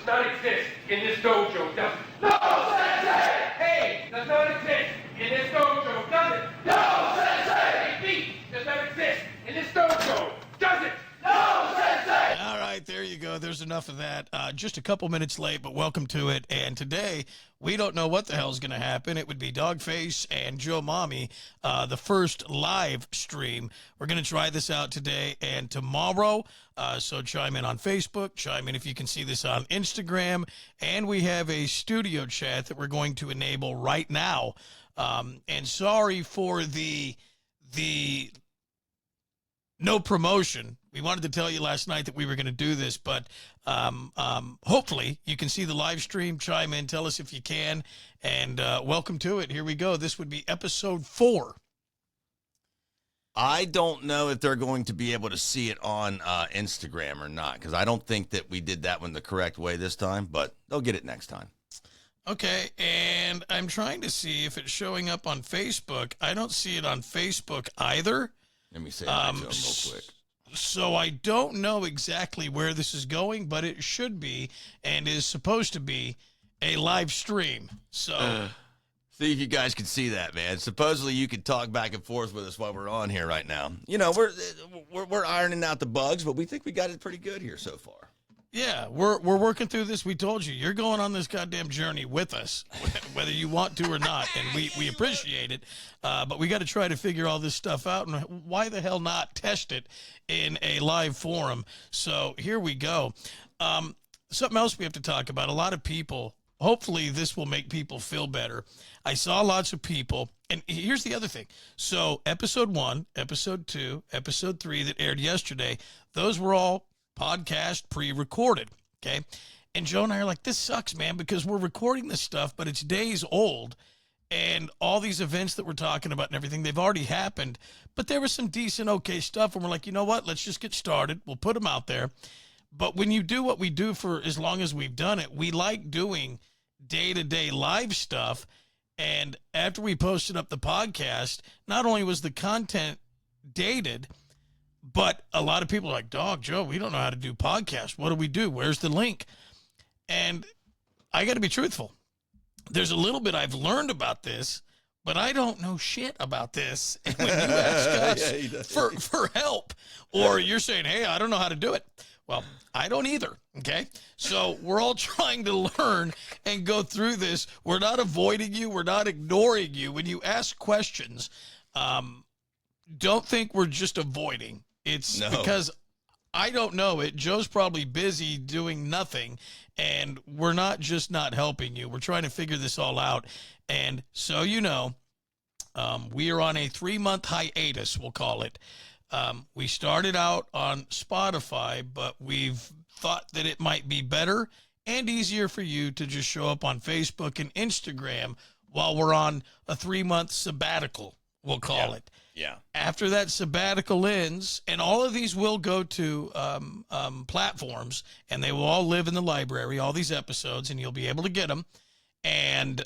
does not exist in this dojo, does it? No, Sensei! Hey, does not exist in this dojo, does it? No, Sensei! Feet does not exist in this dojo, does it? No, Sensei! All right, there you go. There's enough of that. Just a couple minutes late, but welcome to it. And today, we don't know what the hell's going to happen. It would be Dogface and Joe Mommy, the first live stream. We're going to try this out today and tomorrow. So chime in on Facebook, chime in if you can see this on Instagram. And we have a studio chat that we're going to enable right now. And sorry for the no promotion. We wanted to tell you last night that we were going to do this, but hopefully you can see the live stream, chime in, tell us if you can, and welcome to it. Here we go. This would be episode 4. I don't know if they're going to be able to see it on Instagram or not, because I don't think that we did that one the correct way this time, but they'll get it next time. Okay, and I'm trying to see if it's showing up on Facebook. I don't see it on Facebook either. Let me say that to them real quick. So I don't know exactly where this is going, but it should be and is supposed to be a live stream. So see if you guys can see that, man. Supposedly you could talk back and forth with us while we're on here right now. You know, we're ironing out the bugs, but we think we got it pretty good here so far. Yeah, we're working through this. We told you, you're going on this goddamn journey with us, whether you want to or not, and we appreciate it. But we got to try to figure all this stuff out, and why the hell not test it in a live forum? So here we go. Something else we have to talk about. A lot of people, hopefully this will make people feel better. I saw lots of people, and here's the other thing. So episode 1, episode 2, episode 3 that aired yesterday, those were all podcast pre-recorded, okay? And Joe and I are like, this sucks, man, because we're recording this stuff, but it's days old, and all these events that we're talking about and everything, they've already happened, but there was some decent, okay stuff, and we're like, you know what? Let's just get started. We'll put them out there. But when you do what we do for as long as we've done it, we like doing day-to-day live stuff, and after we posted up the podcast, not only was the content dated, but a lot of people are like, Dog, Joe, we don't know how to do podcasts. What do we do? Where's the link? And I got to be truthful. There's a little bit I've learned about this, but I don't know shit about this. And when you ask us for help, or you're saying, hey, I don't know how to do it. Well, I don't either, okay? So we're all trying to learn and go through this. We're not avoiding you. We're not ignoring you. When you ask questions, don't think we're just avoiding. It's because I don't know it. Joe's probably busy doing nothing, and we're not just not helping you. We're trying to figure this all out. And so, you know, we are on a 3-month hiatus, we'll call it. We started out on Spotify, but we've thought that it might be better and easier for you to just show up on Facebook and Instagram while we're on a 3-month sabbatical, we'll call it. Yeah. After that sabbatical ends, and all of these will go to platforms, and they will all live in the library, all these episodes, and you'll be able to get them. And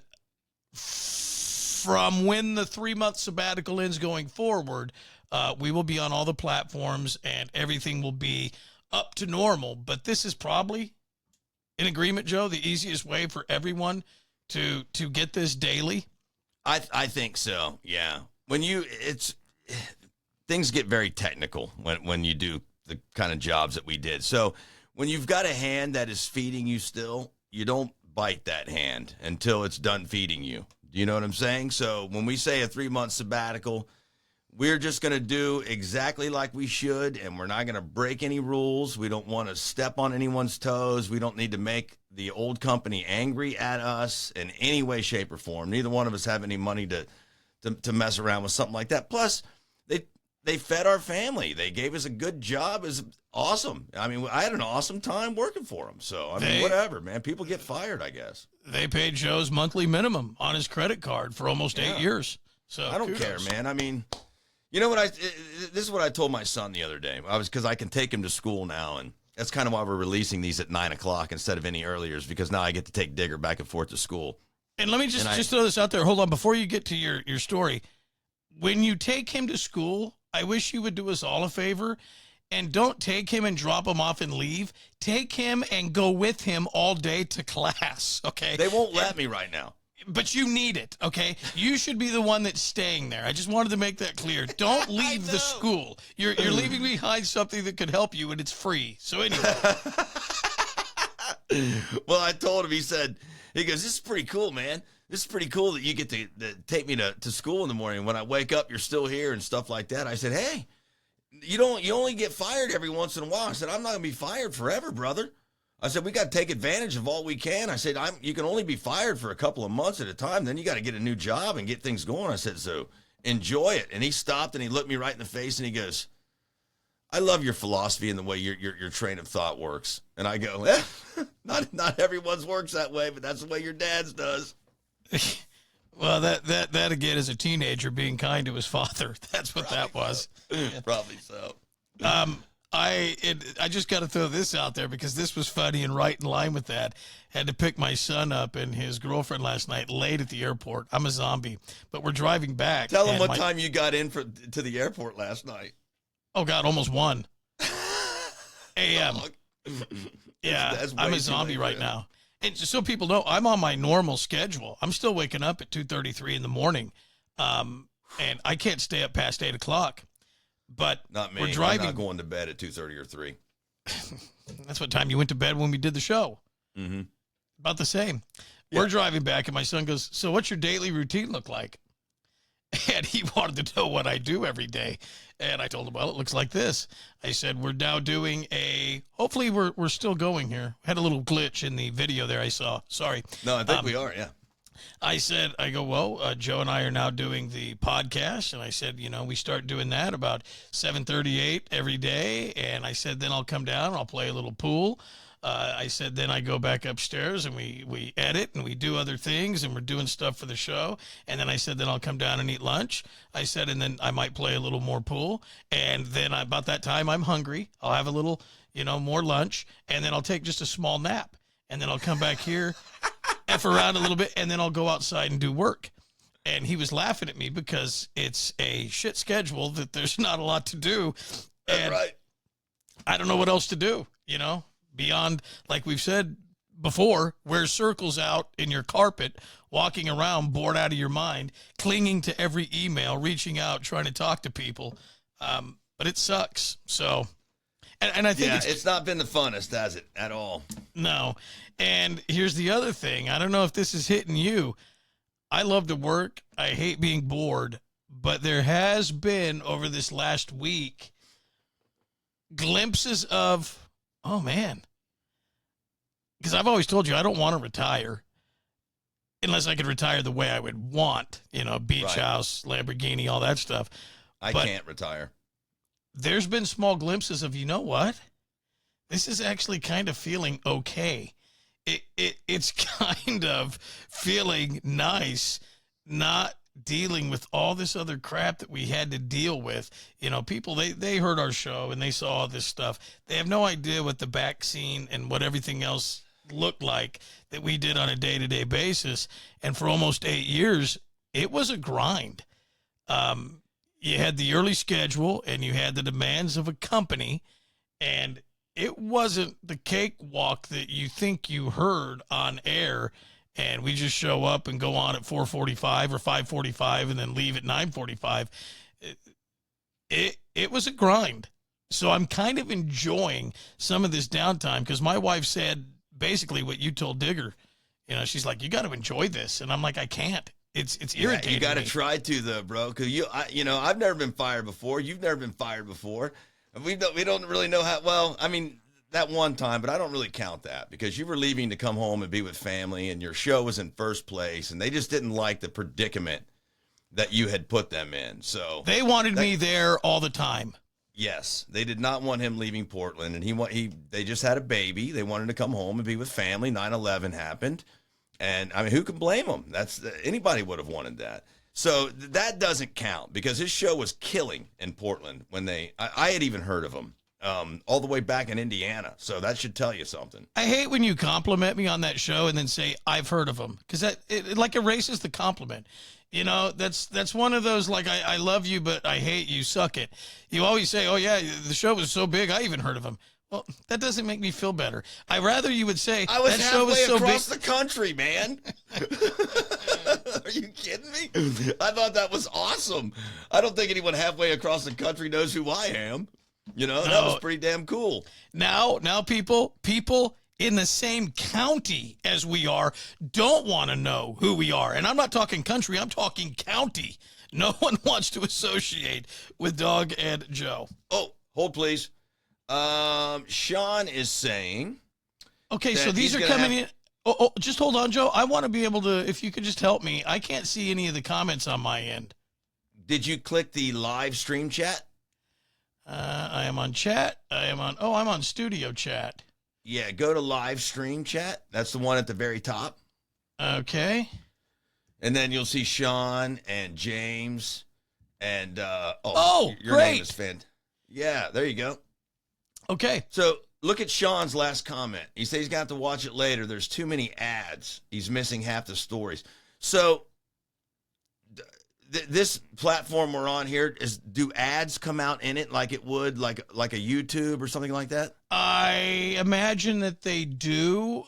from when the 3-month sabbatical ends going forward, we will be on all the platforms, and everything will be up to normal. But this is probably, in agreement, Joe, the easiest way for everyone to get this daily. I think so, yeah. Things get very technical when you do the kind of jobs that we did. So when you've got a hand that is feeding you still, you don't bite that hand until it's done feeding you. Do you know what I'm saying? So when we say a 3-month sabbatical, we're just going to do exactly like we should, and we're not going to break any rules. We don't want to step on anyone's toes. We don't need to make the old company angry at us in any way, shape, or form. Neither one of us have any money to mess around with something like that. Plus, they fed our family. They gave us a good job. It was awesome. I mean, I had an awesome time working for them. So, I mean, whatever, man. People get fired, I guess. They paid Joe's monthly minimum on his credit card for almost 8 years. So I don't care, man. I mean, you know what? This is what I told my son the other day. Because I can take him to school now, and that's kind of why we're releasing these at 9 o'clock instead of any earlier, is because now I get to take Digger back and forth to school. And let me just throw this out there. Hold on. Before you get to your story, when you take him to school, I wish you would do us all a favor And don't take him and drop him off and leave. Take him and go with him all day to class, okay? They won't let me right now. But you need it, okay? You should be the one that's staying there. I just wanted to make that clear. Don't leave the school. You're leaving behind something that could help you, and it's free. So anyway. Well, I told him, he goes, this is pretty cool, man. This is pretty cool that you get to take me to school in the morning. When I wake up, you're still here and stuff like that. I said, hey, you only get fired every once in a while. I said, I'm not going to be fired forever, brother. I said, we got to take advantage of all we can. I said, you can only be fired for a couple of months at a time. Then you got to get a new job and get things going. I said, so enjoy it. And he stopped and he looked me right in the face and he goes, I love your philosophy and the way your train of thought works. And I go, not everyone's works that way, but that's the way your dad's does. Well, that again is a teenager being kind to his father. That's what that was. Probably so. I just got to throw this out there because this was funny and right in line with that. Had to pick my son up and his girlfriend last night late at the airport. I'm a zombie, but we're driving back. Tell him what time you got in to the airport last night. Oh God, almost 1 a.m. Yeah, I'm a zombie right now. And just so people know, I'm on my normal schedule. I'm still waking up at 2:33 in the morning, and I can't stay up past 8 o'clock. But not me. We're driving. I'm not going to bed at 2:30 or 3. That's what time you went to bed when we did the show. Mm-hmm. About the same. Yeah. We're driving back, and my son goes, so what's your daily routine look like? And he wanted to know what I do every day. And I told him, well, it looks like this. I said, we're now doing hopefully we're still going here. Had a little glitch in the video there I saw. Sorry. No, I think we are, yeah. I go, well, Joe and I are now doing the podcast. And I said, we start doing that about 7:38 every day. And I said, then I'll come down and I'll play a little pool. I said, then I go back upstairs and we edit and we do other things and we're doing stuff for the show. And then I said, then I'll come down and eat lunch. I said, and then I might play a little more pool. And then about that time, I'm hungry. I'll have a little, more lunch. And then I'll take just a small nap. And then I'll come back here, F around a little bit, and then I'll go outside and do work. And he was laughing at me because it's a shit schedule that there's not a lot to do. That's right. I don't know what else to do, beyond, like we've said before, wear circles out in your carpet, walking around bored out of your mind, clinging to every email, reaching out, trying to talk to people. But it sucks. So, and I think it's not been the funnest, has it, at all? No. And here's the other thing. I don't know if this is hitting you. I love to work. I hate being bored. But there has been, over this last week, glimpses of, oh, man. Because I've always told you I don't want to retire unless I could retire the way I would want, beach house, Lamborghini, all that stuff. I can't retire. There's been small glimpses of, you know what? This is actually kind of feeling okay. It's kind of feeling nice, not dealing with all this other crap that we had to deal with. People, they heard our show and they saw all this stuff. They have no idea what the back scene and what everything else looked like that we did on a day-to-day basis. And for almost 8 years, it was a grind. You had the early schedule and you had the demands of a company, and it wasn't the cakewalk that you think you heard on air. And we just show up and go on at 4:45 or 5:45 and then leave at 9:45. It was a grind. So I'm kind of enjoying some of this downtime because my wife said basically what you told Digger. She's like, you got to enjoy this. And I'm like, I can't. It's irritating. You got to try to, though, bro, because I've never been fired before. You've never been fired before. We don't really know how. Well, I mean, that one time, but I don't really count that because you were leaving to come home and be with family, and your show was in first place, and they just didn't like the predicament that you had put them in. So they wanted me there all the time. Yes, they did not want him leaving Portland, and they just had a baby. They wanted to come home and be with family. 9/11 happened, and I mean, who can blame them? Anybody would have wanted that. So that doesn't count because his show was killing in Portland when I had even heard of him. all the way back in Indiana. So that should tell you something. I hate when you compliment me on that show and then say, I've heard of them, because it like erases the compliment. You know, that's one of those, like, I love you, but I hate you, suck it. You always say, oh, yeah, the show was so big, I even heard of them. Well, that doesn't make me feel better. I'd rather you would say, I was that show was halfway so across big. the country, man. Are you kidding me? I thought that was awesome. I don't think anyone halfway across the country knows who I am. You know, that was pretty damn cool. Now people in the same county as we are don't want to know who we are. And I'm not talking country, I'm talking county. No one wants to associate with Dog and Joe. Oh, hold please. Sean is saying. Okay, so these are coming in. Oh, just hold on, Joe. I want to be able to, if you could just help me. I can't see any of the comments on my end. Did you click the live stream chat? I am on chat. I'm on studio chat. Yeah, go to live stream chat. That's the one at the very top. Okay. And then you'll see Sean and James and your great. name is Finn. Yeah, there you go. Okay. So look at Sean's last comment. He says he's got to watch it later. There's too many ads. He's missing half the stories. So this platform we're on here, do ads come out in it like it would like a YouTube or something like that? I imagine that they do.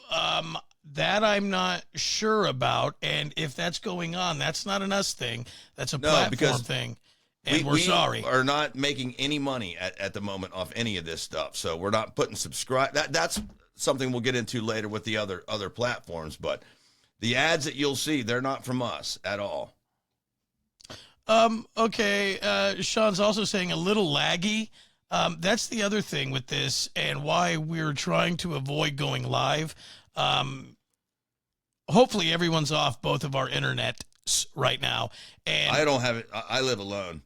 That I'm not sure about. And if that's going on, that's not an us thing. That's a platform thing. And we're sorry. We are not making any money at the moment off any of this stuff. So we're not putting subscribe. That's something we'll get into later with the other platforms. But the ads that you'll see, they're not from us at all. Okay. Sean's also saying a little laggy. That's the other thing with this and why we're trying to avoid going live. Hopefully everyone's off both of our internets right now. And I don't have it. I live alone.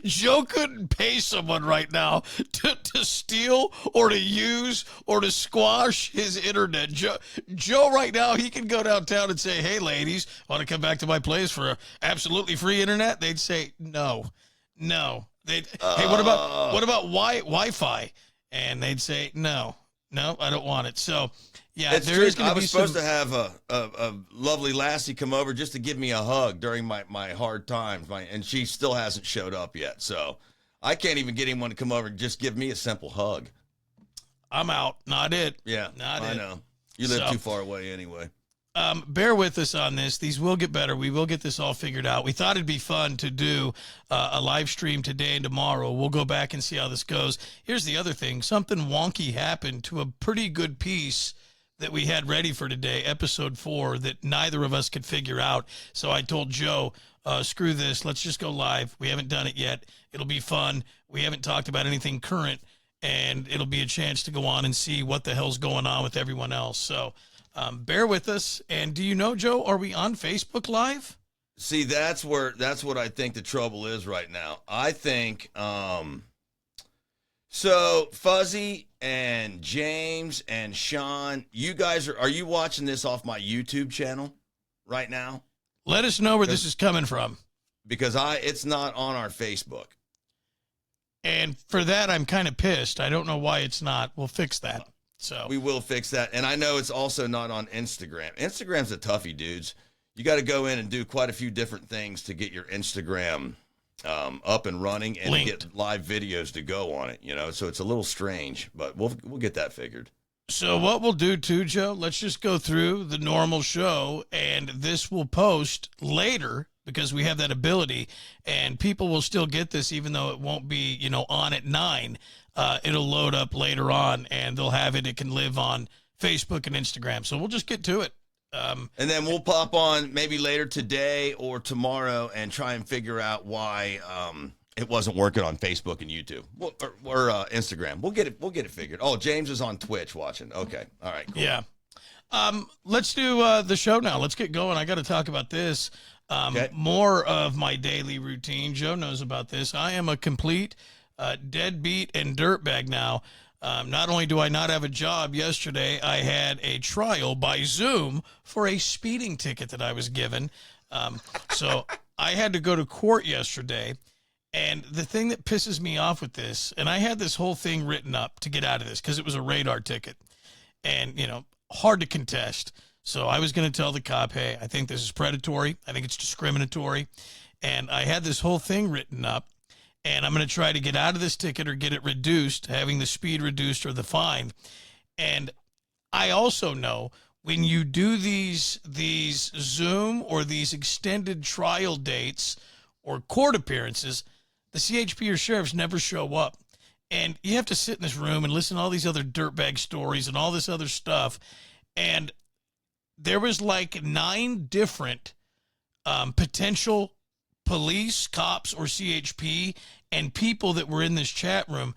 Joe couldn't pay someone right now to steal or to use or to squash his internet. Joe right now, he can go downtown and say, hey, ladies, want to come back to my place for a absolutely free internet? They'd say, no. Hey, what about Wi-Fi? And they'd say, no, I don't want it. So, yeah, it's there is true. going I to be was supposed to have a lovely lassie come over just to give me a hug during my hard times, and she still hasn't showed up yet. So I can't even get anyone to come over and just give me a simple hug. I'm out. Not it. Yeah, I know. You live too far away anyway. Bear with us on this. These will get better. We will get this all figured out. We thought it'd be fun to do a live stream today and tomorrow. We'll go back and see how this goes. Here's the other thing. Something wonky happened to a pretty good piece that we had ready for today, episode 4, that neither of us could figure out. So I told Joe, screw this. Let's just go live. We haven't done it yet. It'll be fun. We haven't talked about anything current, and it'll be a chance to go on and see what the hell's going on with everyone else. So bear with us. And do you know, Joe, are we on Facebook Live? See, that's what I think the trouble is right now. I think so Fuzzy and James and Sean, you guys are you watching this off my YouTube channel right now? Let us know where this is coming from. Because it's not on our Facebook. And for that, I'm kind of pissed. I don't know why it's not. We'll fix that. So we will fix that. And I know it's also not on Instagram. Instagram's a toughie, dudes. You got to go in and do quite a few different things to get your Instagram up and running and get live videos to go on it, so it's a little strange, but we'll get that figured. So what we'll do too, Joe, let's just go through the normal show, and this will post later because we have that ability, and people will still get this even though it won't be, on at 9. It'll load up later on, and they'll have it. It can live on Facebook and Instagram. So we'll just get to it. And then we'll pop on maybe later today or tomorrow and try and figure out why it wasn't working on Facebook and YouTube or Instagram. We'll get it figured. Oh, James is on Twitch watching. Okay, all right, cool. Yeah. Let's do the show now. Let's get going. I got to talk about this. Okay. More of my daily routine. Joe knows about this. I am a complete deadbeat and dirtbag now. Not only do I not have a job, yesterday I had a trial by Zoom for a speeding ticket that I was given. So I had to go to court yesterday, And the thing that pisses me off with this, and I had this whole thing written up to get out of this because it was a radar ticket and, hard to contest. So I was going to tell the cop, hey, I think this is predatory. I think it's discriminatory. And I had this whole thing written up, and I'm going to try to get out of this ticket or get it reduced, having the speed reduced or the fine. And I also know when you do these Zoom or these extended trial dates or court appearances, the CHP or sheriffs never show up. And you have to sit in this room and listen to all these other dirtbag stories and all this other stuff. And there was like 9 different potential police, cops, or CHP and people that were in this chat room.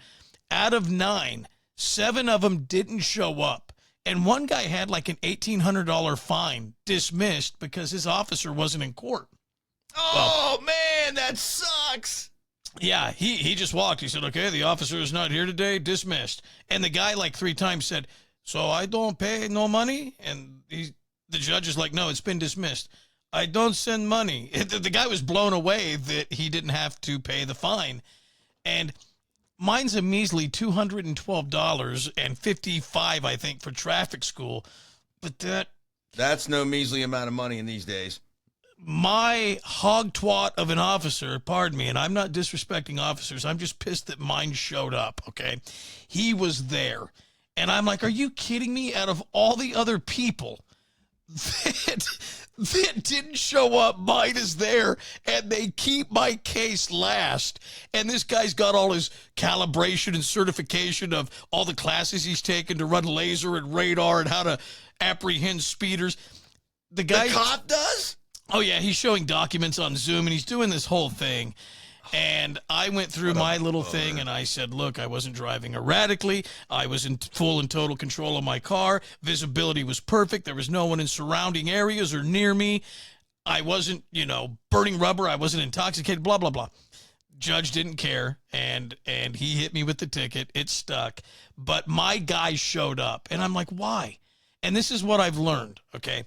Out of 9, 7 of them didn't show up. And one guy had like an $1,800 fine dismissed because his officer wasn't in court. Oh, man, that sucks. Yeah, he just walked. He said, okay, the officer is not here today, dismissed. And the guy like 3 times said, so I don't pay no money? And the judge is like, no, it's been dismissed. I don't send money. The guy was blown away that he didn't have to pay the fine. And mine's a measly $212.55, I think, for traffic school. But that's no measly amount of money in these days. My hog twat of an officer, pardon me, and I'm not disrespecting officers. I'm just pissed that mine showed up, okay? He was there. And I'm like, are you kidding me? Out of all the other people that didn't show up, mine is there, and they keep my case last. And this guy's got all his calibration and certification of all the classes he's taken to run laser and radar and how to apprehend speeders. The cop does? Oh, yeah, he's showing documents on Zoom, and he's doing this whole thing. And I went through my little thing, and I said, look, I wasn't driving erratically. I was in full and total control of my car. Visibility was perfect. There was no one in surrounding areas or near me. I wasn't, burning rubber. I wasn't intoxicated, blah, blah, blah. Judge didn't care, and he hit me with the ticket. It stuck. But my guy showed up, and I'm like, why? And this is what I've learned, okay?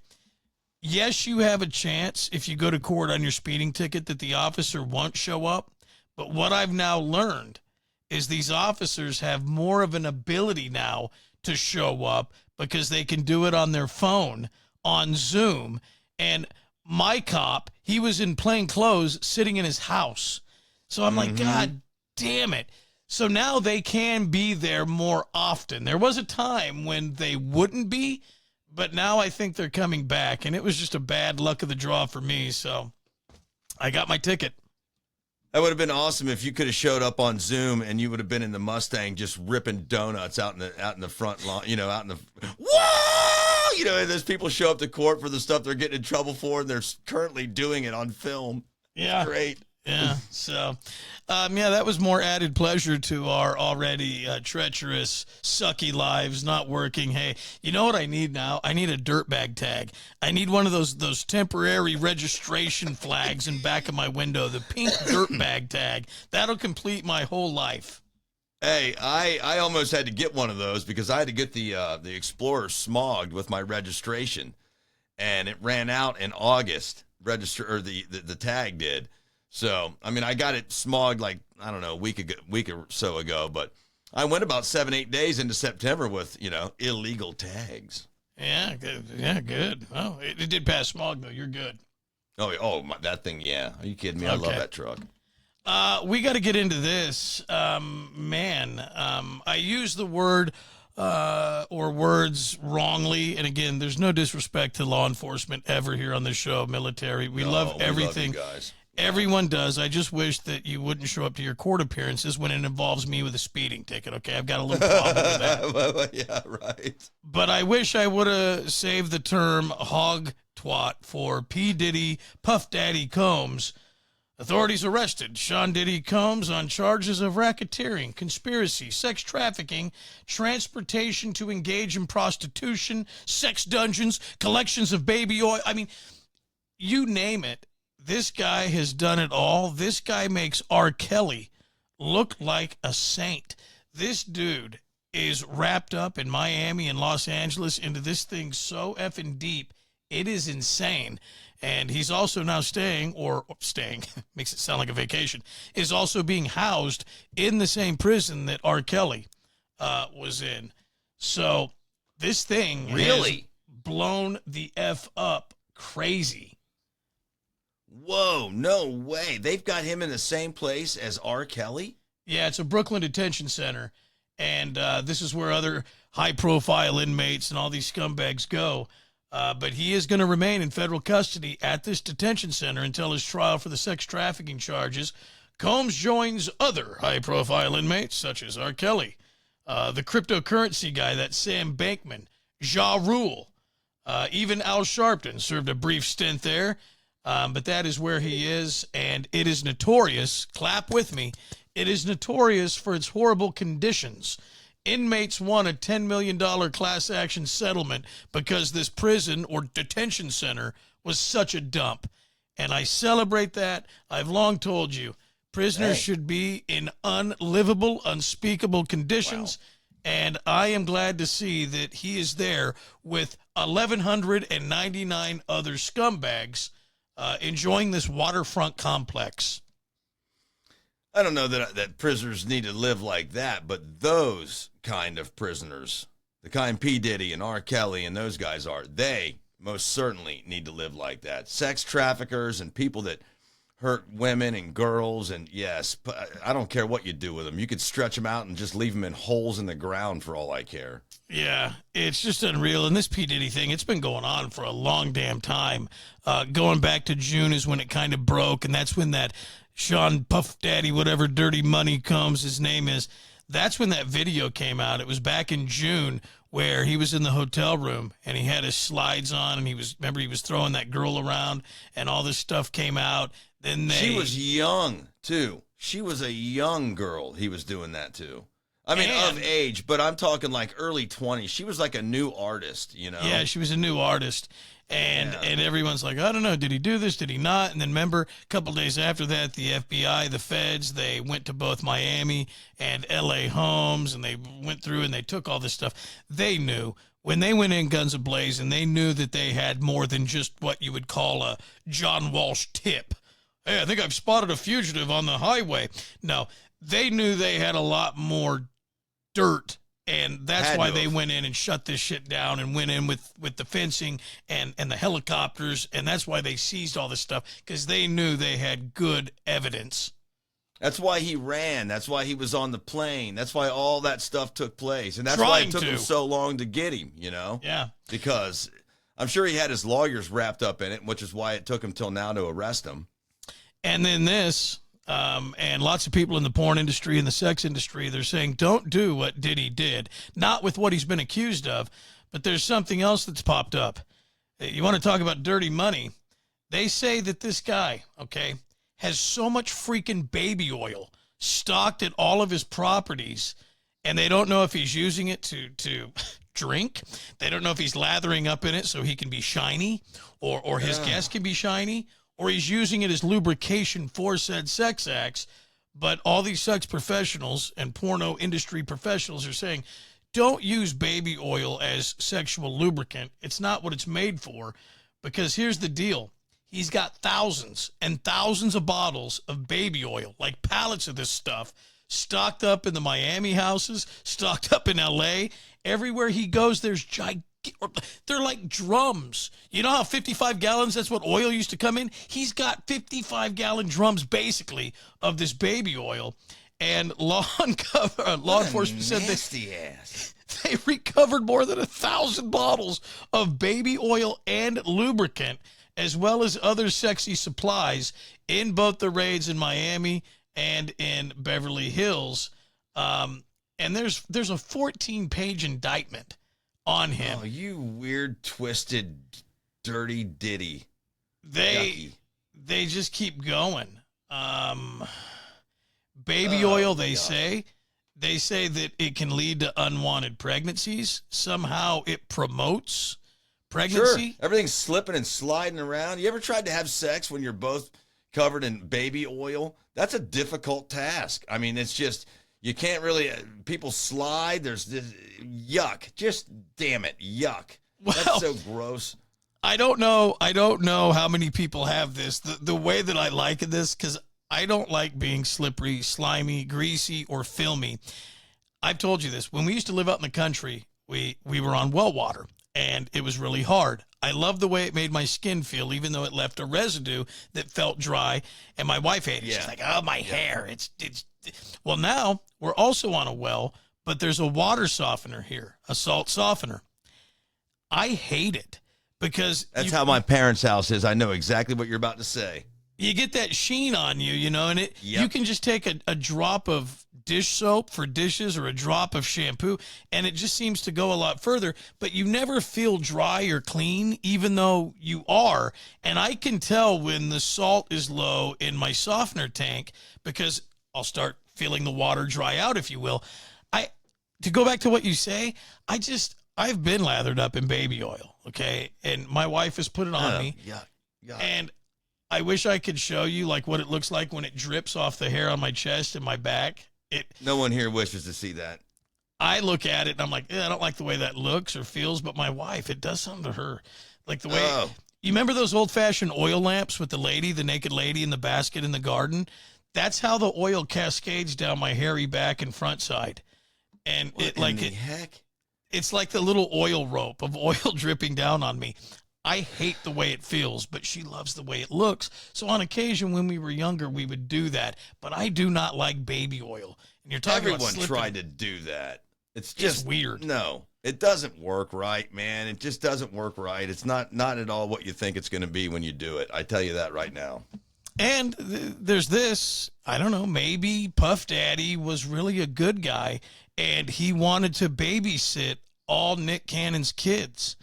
Yes, you have a chance if you go to court on your speeding ticket that the officer won't show up. But what I've now learned is these officers have more of an ability now to show up because they can do it on their phone, on Zoom. And my cop, he was in plain clothes sitting in his house. So I'm like, God damn it. So now they can be there more often. There was a time when they wouldn't be, but now I think they're coming back, and it was just a bad luck of the draw for me, so I got my ticket. That would have been awesome if you could have showed up on Zoom and you would have been in the Mustang just ripping donuts out in the front lawn, out in the whoa, there's people show up to court for the stuff they're getting in trouble for, and they're currently doing it on film. Yeah, it's great. Yeah, so, that was more added pleasure to our already treacherous, sucky lives, not working. Hey, you know what I need now? I need a dirtbag tag. I need one of those temporary registration flags in back of my window, the pink dirtbag tag. That'll complete my whole life. Hey, I almost had to get one of those because I had to get the Explorer smogged with my registration, and it ran out in August. The tag did. So, I got it smogged like, I don't know, a week or so ago, but I went about 7-8 days into September with, illegal tags. Yeah, good. Yeah, good. Oh, it did pass smog, though. You're good. That thing, yeah. Are you kidding me? Okay. I love that truck. We got to get into this. I use the word or words wrongly. And again, there's no disrespect to law enforcement ever here on the show, military. We love everything. We love you guys. Everyone does. I just wish that you wouldn't show up to your court appearances when it involves me with a speeding ticket, okay? I've got a little problem with that. Yeah, right. But I wish I would have saved the term hog twat for P. Diddy Puff Daddy Combs. Authorities arrested Sean Diddy Combs on charges of racketeering, conspiracy, sex trafficking, transportation to engage in prostitution, sex dungeons, collections of baby oil. You name it. This guy has done it all. This guy makes R. Kelly look like a saint. This dude is wrapped up in Miami and Los Angeles into this thing so effing deep, It is insane. And he's also now staying, makes it sound like a vacation, is also being housed in the same prison that R. Kelly was in. So this thing Really? has blown the F up crazy. Whoa, no way. They've got him in the same place as R. Kelly? Yeah, it's a Brooklyn detention center. And this is where other high-profile inmates and all these scumbags go. But he is going to remain in federal custody at this detention center until his trial for the sex trafficking charges. Combs joins other high-profile inmates, such as R. Kelly, the cryptocurrency guy, that Sam Bankman, Ja Rule, even Al Sharpton served a brief stint there. But that is where he is, and it is notorious, clap with me, it is notorious for its horrible conditions. Inmates won a $10 million class action settlement because this prison or detention center was such a dump. And I celebrate that. I've long told you, prisoners should be in unlivable, unspeakable conditions. Wow. And I am glad to see that he is there with 1,199 other scumbags enjoying this waterfront complex. I don't know that prisoners need to live like that, but those kind of prisoners, the kind P. Diddy and R. Kelly and those guys are, they most certainly need to live like that. Sex traffickers and people that hurt women and girls, and yes, I don't care what you do with them. You could stretch them out and just leave them in holes in the ground for all I care. Yeah, it's just unreal. And this P. Diddy thing, it's been going on for a long damn time. Going back to June is when it kind of broke, and that's when that Sean Puff Daddy, whatever Dirty Money comes, his name is, that's when that video came out. It was back in June where he was in the hotel room and he had his slides on and he was throwing that girl around and all this stuff came out. Then She was young, too. She was a young girl he was doing that to. I mean, of age, but I'm talking like early 20s. She was like a new artist, you know? Yeah, she was a new artist. And everyone's like, I don't know, did he do this? Did he not? And then remember, a couple days after that, the FBI, the feds, they went to both Miami and L.A. homes, and they went through and they took all this stuff. They knew. When they went in guns a-blazing, they knew that they had more than just what you would call a John Walsh tip. Hey, I think I've spotted a fugitive on the highway. No, they knew they had a lot more dirt. And that's why they went in and shut this shit down and went in with the fencing and the helicopters. And that's why they seized all this stuff, because they knew they had good evidence. That's why he ran. That's why he was on the plane. That's why all that stuff took place. And that's why it took him so long to get him, you know? Yeah. Because I'm sure he had his lawyers wrapped up in it, which is why it took him till now to arrest him. And then this... and lots of people in the porn industry and the sex industry, they're saying, don't do what Diddy did. Not with what he's been accused of, but there's something else that's popped up. You want to talk about dirty money? They say that this guy, okay, has so much freaking baby oil stocked at all of his properties, and they don't know if he's using it to drink. They don't know if he's lathering up in it so he can be shiny, or his guests can be shiny, or he's using it as lubrication for said sex acts. But all these sex professionals and porno industry professionals are saying, don't use baby oil as sexual lubricant. It's not what it's made for. Because here's the deal. He's got thousands and thousands of bottles of baby oil, like pallets of this stuff, stocked up in the Miami houses, stocked up in L.A. Everywhere he goes, there's they're like drums. You know how 55 gallons, that's what oil used to come in? He's got 55-gallon drums, basically, of this baby oil. And law enforcement said they recovered more than 1,000 bottles of baby oil and lubricant, as well as other sexy supplies, in both the raids in Miami and in Beverly Hills. And there's a 14-page indictment on him. Oh, you weird, twisted, dirty Diddy. They just keep going. Baby oil, they say that it can lead to unwanted pregnancies. Somehow it promotes pregnancy. Sure. Everything's slipping and sliding around. You ever tried to have sex when you're both covered in baby oil? That's a difficult task. I mean, it's just... You can't really, people slide. There's this yuck. Just damn it, yuck. That's so gross. I don't know how many people have this. The way that I like this, because I don't like being slippery, slimy, greasy, or filmy. I've told you this. When we used to live out in the country, we were on well water, and it was really hard. I loved the way it made my skin feel, even though it left a residue that felt dry, and my wife hated it. Yeah. She's like, oh, my hair. It's Well, now we're also on a well, but there's a water softener here, a salt softener. I hate it because That's how my parents' house is. I know exactly what you're about to say. You get that sheen on you, and you can just take a drop of dish soap for dishes or a drop of shampoo, and it just seems to go a lot further, but you never feel dry or clean, even though you are. And I can tell when the salt is low in my softener tank because I'll start feeling the water dry out, if you will. To go back to what you say, I've been lathered up in baby oil, okay? And my wife has put it on me. Yeah. And I wish I could show you like what it looks like when it drips off the hair on my chest and my back. No one here wishes to see that. I look at it and I'm like, I don't like the way that looks or feels, but my wife, it does something to her. Like the way, you remember those old-fashioned oil lamps with the naked lady in the basket in the garden? That's how the oil cascades down my hairy back and front side. And heck? It's like the little oil rope of oil dripping down on me. I hate the way it feels, but she loves the way it looks. So on occasion when we were younger, we would do that. But I do not like baby oil. And you're talking Everyone about tried to do that. It's just weird. No, it doesn't work right, man. It just doesn't work right. It's not at all what you think it's going to be when you do it. I tell you that right now. And there's this, I don't know, maybe Puff Daddy was really a good guy and he wanted to babysit all Nick Cannon's kids.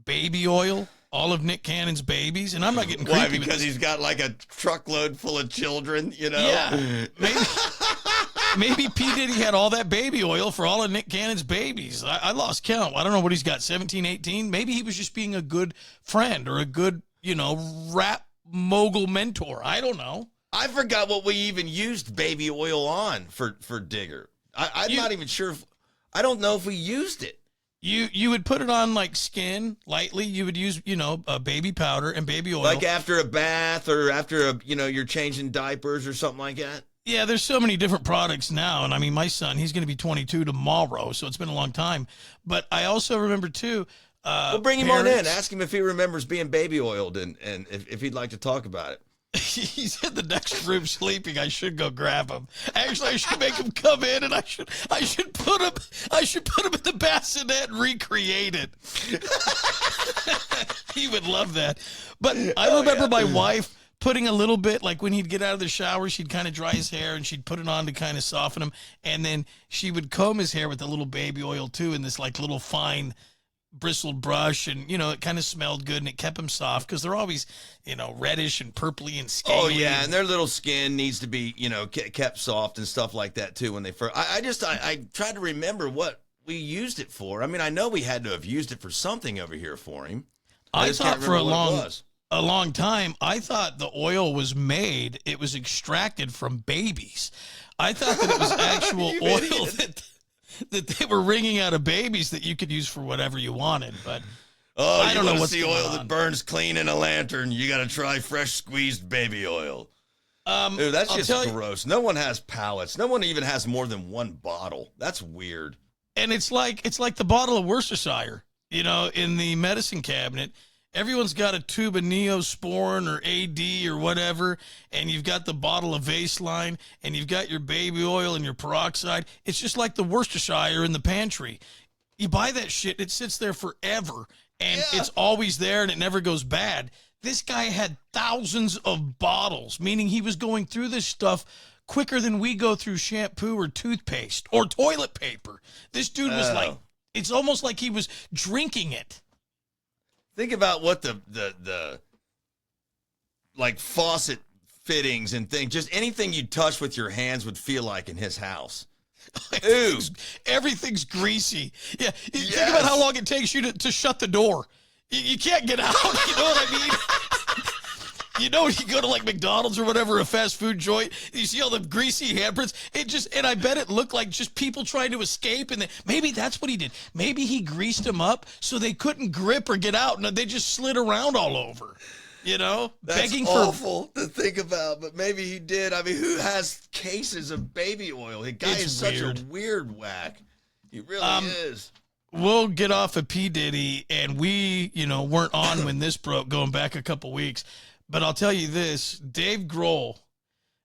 Baby oil, all of Nick Cannon's babies, and I'm not getting creepy. Why? Because he's got like a truckload full of children, Yeah. Maybe P. Diddy had all that baby oil for all of Nick Cannon's babies. I lost count. I don't know what he's got, 17, 18. Maybe he was just being a good friend or a good, rap mogul mentor. I don't know. I forgot what we even used baby oil on for Digger. I'm not even sure. I don't know if we used it. You would put it on like skin lightly. You would use, a baby powder and baby oil. Like after a bath or after you're changing diapers or something like that. Yeah, there's so many different products now. And I mean, my son, he's going to be 22 tomorrow, so it's been a long time. But I also remember too. We'll bring him on in. Ask him if he remembers being baby oiled and if he'd like to talk about it. He's in the next room sleeping. I should go grab him. Actually, I should make him come in, and I should put him in the bassinet and recreate it. He would love that. But I remember my wife putting a little bit, like when he'd get out of the shower, she'd kind of dry his hair, and she'd put it on to kind of soften him, and then she would comb his hair with a little baby oil too, in this like little fine bristled brush, and it kind of smelled good and it kept them soft because they're always reddish and purpley and scaly. Oh yeah, and their little skin needs to be kept soft and stuff like that too when they first. I tried to remember what we used it for. I mean, I know we had to have used it for something over here for him. I thought for a long time, I thought the oil was made, it was extracted from babies. I thought that it was actual oil that they were wringing out of babies that you could use for whatever you wanted. But I don't know what's the oil that burns clean in a lantern. You got to try fresh squeezed baby oil. Dude, that's just gross. No one has pallets. No one even has more than one bottle. That's weird. And it's like the bottle of Worcestershire, in the medicine cabinet. Everyone's got a tube of Neosporin or AD or whatever, and you've got the bottle of Vaseline, and you've got your baby oil and your peroxide. It's just like the Worcestershire in the pantry. You buy that shit, it sits there forever, and it's always there, and it never goes bad. This guy had thousands of bottles, meaning he was going through this stuff quicker than we go through shampoo or toothpaste or toilet paper. This dude was like, it's almost like he was drinking it. Think about what the like faucet fittings and things, just anything you touch with your hands would feel like in his house. Everything's greasy. Yeah, think about how long it takes you to shut the door. You can't get out. You know what I mean? You know, when you go to like McDonald's or whatever, a fast food joint, you see all the greasy handprints. And I bet it looked like just people trying to escape. And maybe that's what he did. Maybe he greased them up so they couldn't grip or get out, and they just slid around all over. You know, That's begging awful to think about, but maybe he did. I mean, who has cases of baby oil? The guy It's is such weird. a weird whack. He really is. We'll get off of P. Diddy, and we, weren't on when this broke, going back a couple weeks. But I'll tell you this, Dave Grohl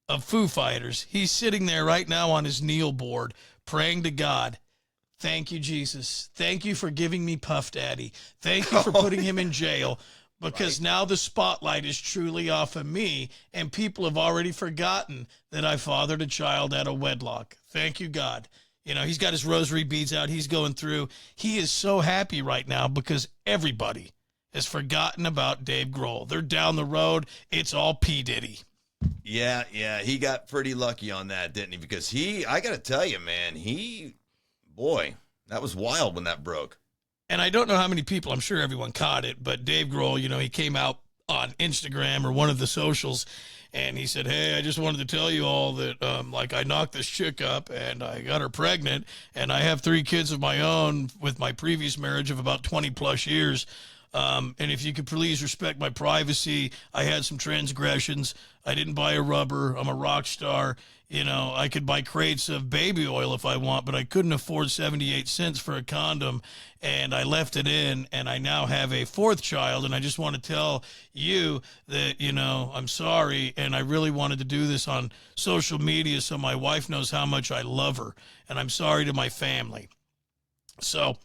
of Foo Fighters, he's sitting there right now on his kneel board praying to God. Thank you, Jesus. Thank you for giving me Puff Daddy. Thank you for putting him in jail. Because now the spotlight is truly off of me, and people have already forgotten that I fathered a child out of wedlock. Thank you, God. He's got his rosary beads out. He's going through. He is so happy right now because everybody has forgotten about Dave Grohl. They're down the road. It's all P. Diddy. Yeah, he got pretty lucky on that, didn't he? Because I got to tell you, man, boy, that was wild when that broke. And I don't know how many people, I'm sure everyone caught it, but Dave Grohl, he came out on Instagram or one of the socials, and he said, hey, I just wanted to tell you all that, I knocked this chick up, and I got her pregnant, and I have 3 kids of my own with my previous marriage of about 20-plus years. And if you could please respect my privacy, I had some transgressions. I didn't buy a rubber. I'm a rock star. I could buy crates of baby oil if I want, but I couldn't afford 78 cents for a condom, and I left it in, and I now have a 4th child, and I just want to tell you that, I'm sorry, and I really wanted to do this on social media so my wife knows how much I love her, and I'm sorry to my family. So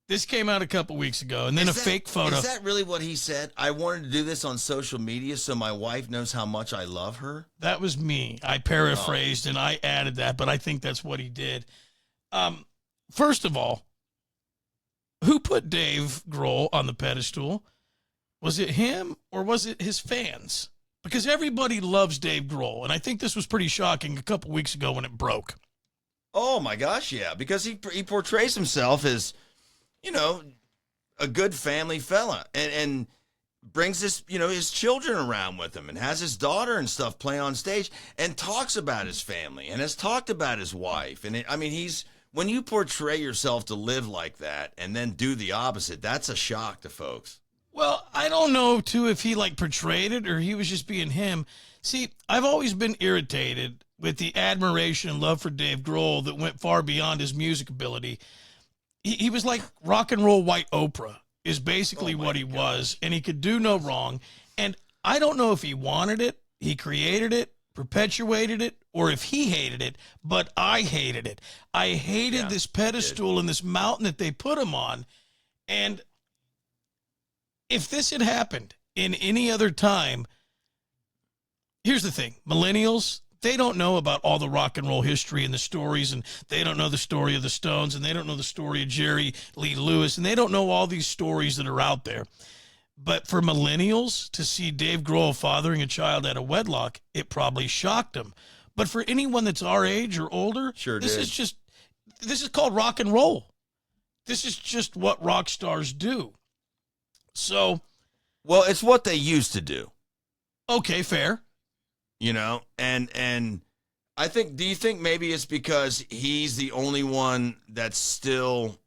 this came out a couple weeks ago, and then fake photo. Is that really what he said? I wanted to do this on social media so my wife knows how much I love her? That was me. I paraphrased, and I added that, but I think that's what he did. First of all, who put Dave Grohl on the pedestal? Was it him or was it his fans? Because everybody loves Dave Grohl, and I think this was pretty shocking a couple weeks ago when it broke. Oh, my gosh, yeah, because he portrays himself as, a good family fella and brings his children around with him and has his daughter and stuff play on stage and talks about his family and has talked about his wife. And when you portray yourself to live like that and then do the opposite, that's a shock to folks. Well, I don't know, too, if he, portrayed it or he was just being him. See, I've always been irritated with the admiration and love for Dave Grohl that went far beyond his music ability. He was like rock and roll white Oprah is basically what he was, and he could do no wrong. And I don't know if he wanted it, he created it, perpetuated it, or if he hated it, but I hated it. I hated this pedestal and this mountain that they put him on. And if this had happened in any other time, here's the thing, millennials, they don't know about all the rock and roll history and the stories, and they don't know the story of the Stones, and they don't know the story of Jerry Lee Lewis, and they don't know all these stories that are out there. But for millennials to see Dave Grohl fathering a child out of wedlock, it probably shocked them. But for anyone that's our age or older, this is called rock and roll. This is just what rock stars do. So, well, it's what they used to do. Okay, fair. And I think, do you think maybe it's because he's the only one that's still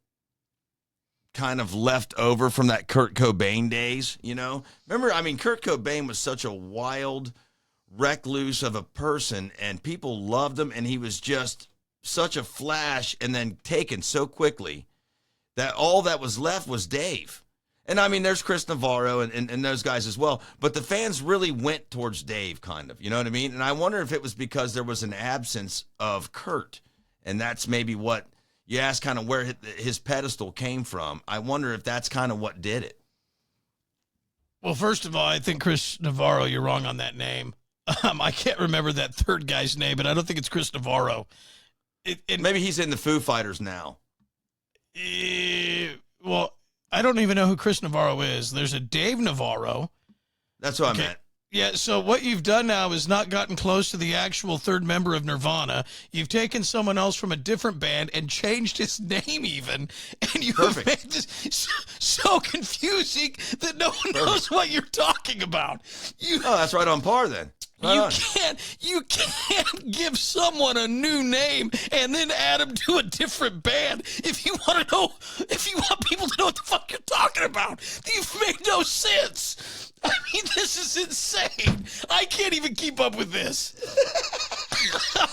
kind of left over from that Kurt Cobain days, Remember, Kurt Cobain was such a wild, recluse of a person, and people loved him, and he was just such a flash and then taken so quickly that all that was left was Dave. And there's Chris Navarro and those guys as well. But the fans really went towards Dave, kind of. You know what I mean? And I wonder if it was because there was an absence of Kurt. And that's maybe what you asked, kind of where his pedestal came from. I wonder if that's kind of what did it. Well, first of all, I think Chris Navarro, you're wrong on that name. I can't remember that third guy's name, but I don't think it's Chris Navarro. Maybe he's in the Foo Fighters now. Well, I don't even know who Chris Navarro is. There's a Dave Navarro. That's what I meant. Yeah, so what you've done now is not gotten close to the actual third member of Nirvana. You've taken someone else from a different band and changed his name even, and you have made this so confusing that no one knows what you're talking about. Oh, that's right on par then. You can't give someone a new name and then add them to a different band if you want people to know what the fuck you're talking about. You've made no sense. I mean, this is insane. I can't even keep up with this.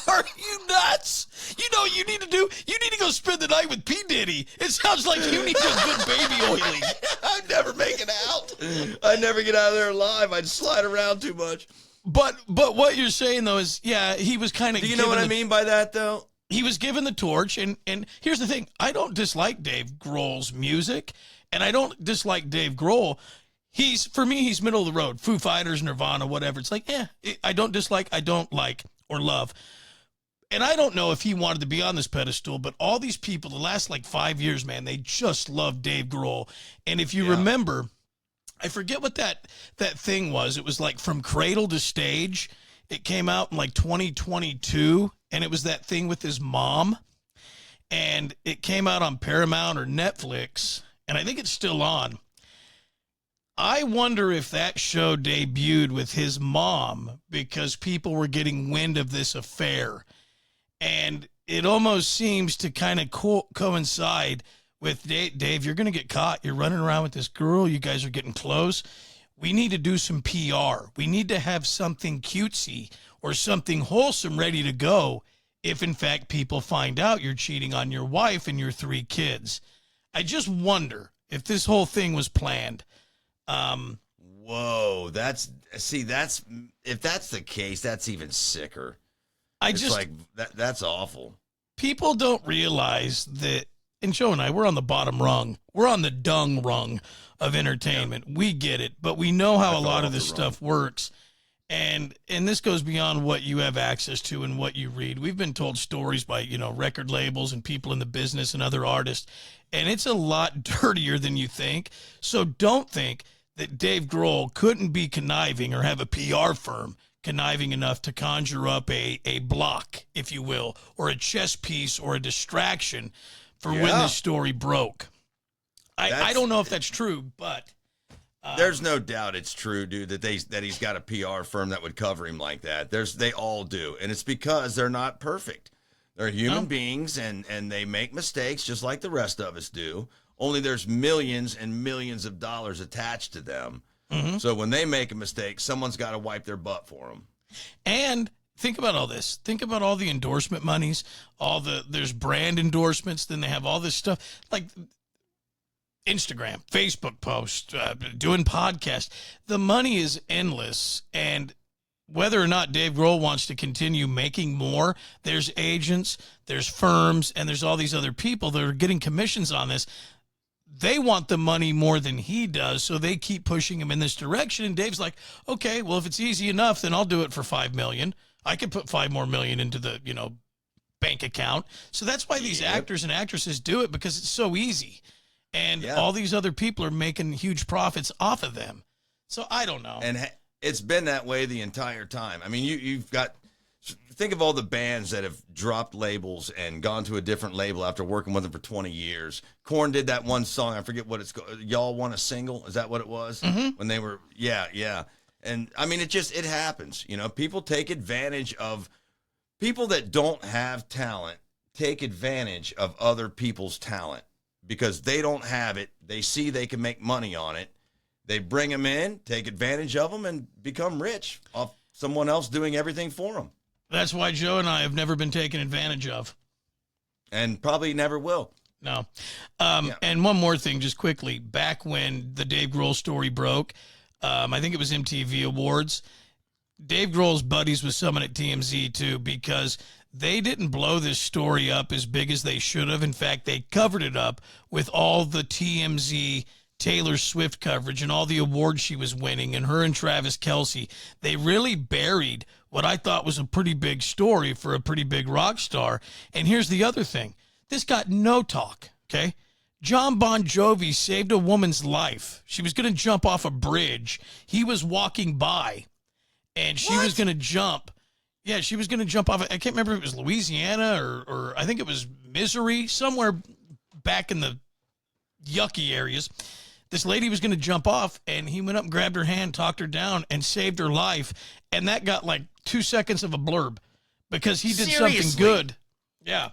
Are you nuts? You know what you need to do? You need to go spend the night with P. Diddy. It sounds like you need a good baby oiling. I'd never make it out. I'd never get out of there alive. I'd slide around too much. But what you're saying, though, is, yeah, he was kind of... Do you know what I mean by that, though? He was given the torch, and here's the thing. I don't dislike Dave Grohl's music, and I don't dislike Dave Grohl. For me, he's middle of the road. Foo Fighters, Nirvana, whatever. It's like, I don't dislike, I don't like, or love. And I don't know if he wanted to be on this pedestal, but all these people, the last, 5 years, man, they just love Dave Grohl. And if you remember, I forget what that thing was. It was like From Cradle to Stage. It came out in 2022, and it was that thing with his mom. And it came out on Paramount or Netflix, and I think it's still on. I wonder if that show debuted with his mom because people were getting wind of this affair. And it almost seems to kind of coincide with, Dave, you're going to get caught. You're running around with this girl. You guys are getting close. We need to do some PR. We need to have something cutesy or something wholesome ready to go if, in fact, people find out you're cheating on your wife and your 3 kids. I just wonder if this whole thing was planned. Whoa, if that's the case, that's even sicker. That's awful. People don't realize that, and Joe and I, we're on the bottom rung. We're on the dung rung of entertainment. Yeah. We get it, but we know how a lot of this stuff works. And this goes beyond what you have access to and what you read. We've been told stories by, record labels and people in the business and other artists, and it's a lot dirtier than you think. So don't think that Dave Grohl couldn't be conniving or have a PR firm conniving enough to conjure up a block, if you will, or a chess piece or a distraction for when this story broke. I don't know if that's true, but... there's no doubt it's true, dude, that he's got a PR firm that would cover him like that. They all do, and it's because they're not perfect. They're human beings, and they make mistakes just like the rest of us do. Only there's millions and millions of dollars attached to them. Mm-hmm. So when they make a mistake, someone's got to wipe their butt for them. And think about all this. Think about all the endorsement monies, there's brand endorsements, then they have all this stuff like Instagram, Facebook posts, doing podcasts. The money is endless, and whether or not Dave Grohl wants to continue making more, there's agents, there's firms, and there's all these other people that are getting commissions on this. They want the money more than he does, so they keep pushing him in this direction. And Dave's like, okay, well, if it's easy enough, then I'll do it for $5 million. I could put $5 more million into the, bank account. So that's why these actors and actresses do it, because it's so easy. And all these other people are making huge profits off of them. So I don't know. And it's been that way the entire time. I mean, you've got, think of all the bands that have dropped labels and gone to a different label after working with them for 20 years. Korn did that one song. I forget what it's called. Y'all Want a Single? Is that what it was? Mm-hmm. When they were, yeah. And I mean, it happens. People take advantage of people that don't have talent, take advantage of other people's talent because they don't have it. They see they can make money on it. They bring them in, take advantage of them, and become rich off someone else doing everything for them. That's why Joe and I have never been taken advantage of. And probably never will. No. And one more thing, just quickly. Back when the Dave Grohl story broke, I think it was MTV Awards, Dave Grohl's buddies with someone at TMZ, too, because they didn't blow this story up as big as they should have. In fact, they covered it up with all the TMZ Taylor Swift coverage and all the awards she was winning, and her and Travis Kelce. They really buried what I thought was a pretty big story for a pretty big rock star. And here's the other thing. This got no talk, okay? John Bon Jovi saved a woman's life. She was going to jump off a bridge. He was walking by, and she was going to jump. Yeah, she was going to jump off. I can't remember if it was Louisiana or I think it was Missouri, somewhere back in the yucky areas. This lady was going to jump off, and he went up and grabbed her hand, talked her down, and saved her life. And that got like 2 seconds of a blurb because he did something good. Yeah.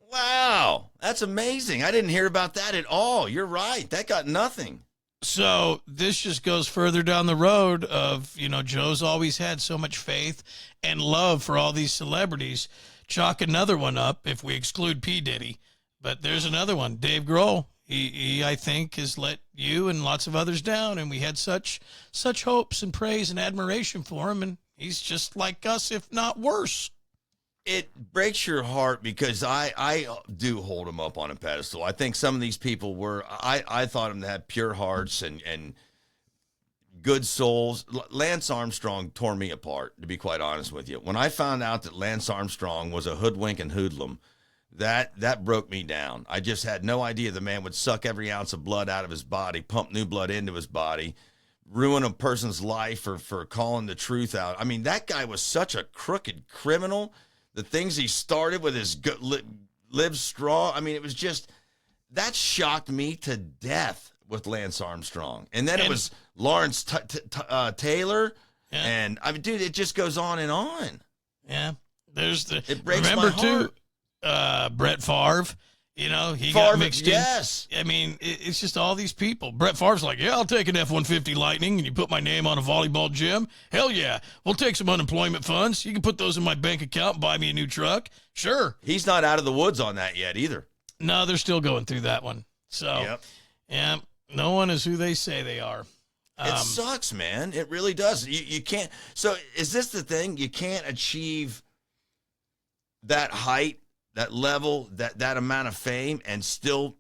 Wow, that's amazing. I didn't hear about that at all. You're right. That got nothing. So this just goes further down the road of, Joe's always had so much faith and love for all these celebrities. Chalk another one up if we exclude P. Diddy. But there's another one, Dave Grohl. He I think, has let you and lots of others down, and we had such hopes and praise and admiration for him, and he's just like us, if not worse. It breaks your heart because I do hold him up on a pedestal. I think some of these people I thought them to have pure hearts and good souls. Lance Armstrong tore me apart, to be quite honest with you. When I found out that Lance Armstrong was a hoodwink and hoodlum, that broke me down. I just had no idea the man would suck every ounce of blood out of his body, pump new blood into his body, ruin a person's life for calling the truth out. I mean, that guy was such a crooked criminal. The things he started with his Live Straw, I mean, it was just, that shocked me to death with Lance Armstrong. And then it was Lawrence Taylor. Yeah. And, I mean, dude, it just goes on and on. Yeah. It breaks my heart. Too, Brett Favre, he got mixed in. Yes. I mean, it's just all these people. Brett Favre's like, yeah, I'll take an F-150 Lightning, and you put my name on a volleyball gym. Hell yeah. We'll take some unemployment funds. You can put those in my bank account and buy me a new truck. Sure. He's not out of the woods on that yet either. No, they're still going through that one. So, yeah, no one is who they say they are. It sucks, man. It really does. You can't. So is this the thing? You can't achieve that height, that level, that amount of fame, and still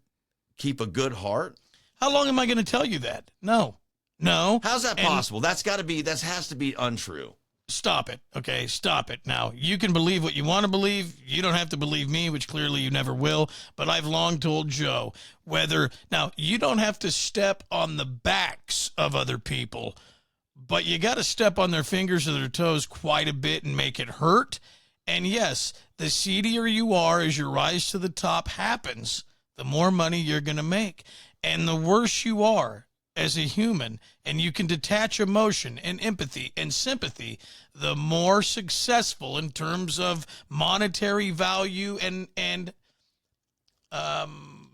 keep a good heart? How long am I going to tell you that? No. How's that possible? That has to be untrue. Stop it. Okay, stop it. Now, you can believe what you want to believe. You don't have to believe me, which clearly you never will. But I've long told Joe now, you don't have to step on the backs of other people, but you got to step on their fingers or their toes quite a bit and make it hurt. And yes, the seedier you are as your rise to the top happens, the more money you're going to make. And the worse you are as a human, and you can detach emotion and empathy and sympathy, the more successful in terms of monetary value and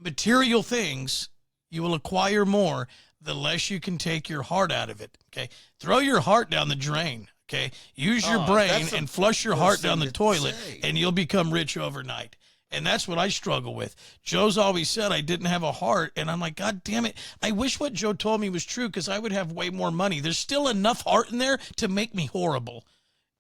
material things you will acquire more, the less you can take your heart out of it. Okay, throw your heart down the drain. Okay, use your brain and flush your heart down the toilet, and you'll become rich overnight. And that's what I struggle with. Joe's always said I didn't have a heart, and I'm like, God damn it. I wish what Joe told me was true, because I would have way more money. There's still enough heart in there to make me horrible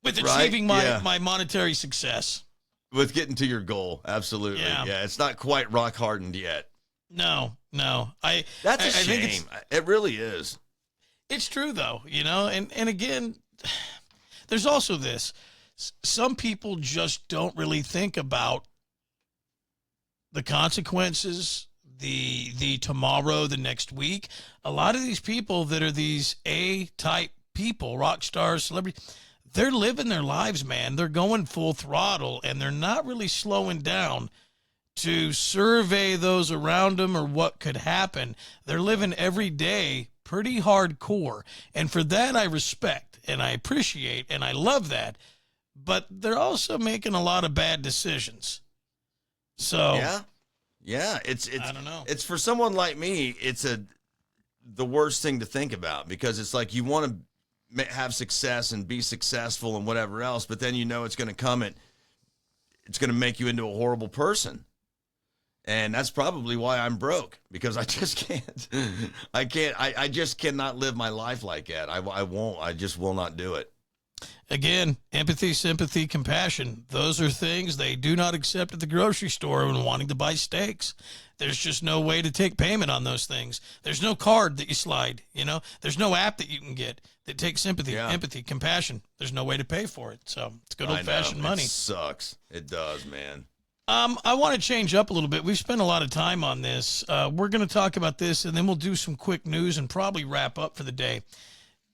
with achieving my monetary success. With getting to your goal, absolutely. Yeah, it's not quite rock hardened yet. No. That's a shame. It really is. It's true, though, and again, there's also this. Some people just don't really think about the consequences, the tomorrow, the next week. A lot of these people that are these A-type people, rock stars, celebrities, they're living their lives, man. They're going full throttle, and they're not really slowing down to survey those around them or what could happen. They're living every day pretty hardcore. And for that, I respect and I appreciate and I love that. But they're also making a lot of bad decisions. So yeah, it's I don't know. It's for someone like me, it's the worst thing to think about, because it's like you want to have success and be successful and whatever else, but then it's going to come it's going to make you into a horrible person. And that's probably why I'm broke, because I just can't. I just cannot live my life like that. I won't. I just will not do it. Again, empathy, sympathy, compassion. Those are things they do not accept at the grocery store when wanting to buy steaks. There's just no way to take payment on those things. There's no card that you slide, There's no app that you can get that takes sympathy, empathy, compassion. There's no way to pay for it. So it's good old-fashioned money. It sucks. It does, man. I want to change up a little bit. We've spent a lot of time on this. We're going to talk about this, and then we'll do some quick news and probably wrap up for the day.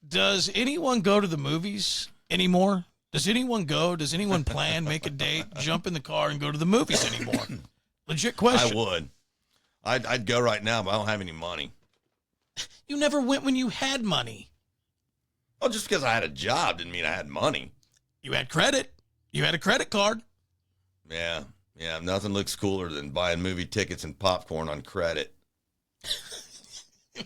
Does anyone go to the movies anymore? Does anyone go? Does anyone plan, make a date, jump in the car, and go to the movies anymore? Legit question. I would. I'd go right now, but I don't have any money. You never went when you had money. Well, just because I had a job didn't mean I had money. You had credit. You had a credit card. Yeah. Nothing looks cooler than buying movie tickets and popcorn on credit.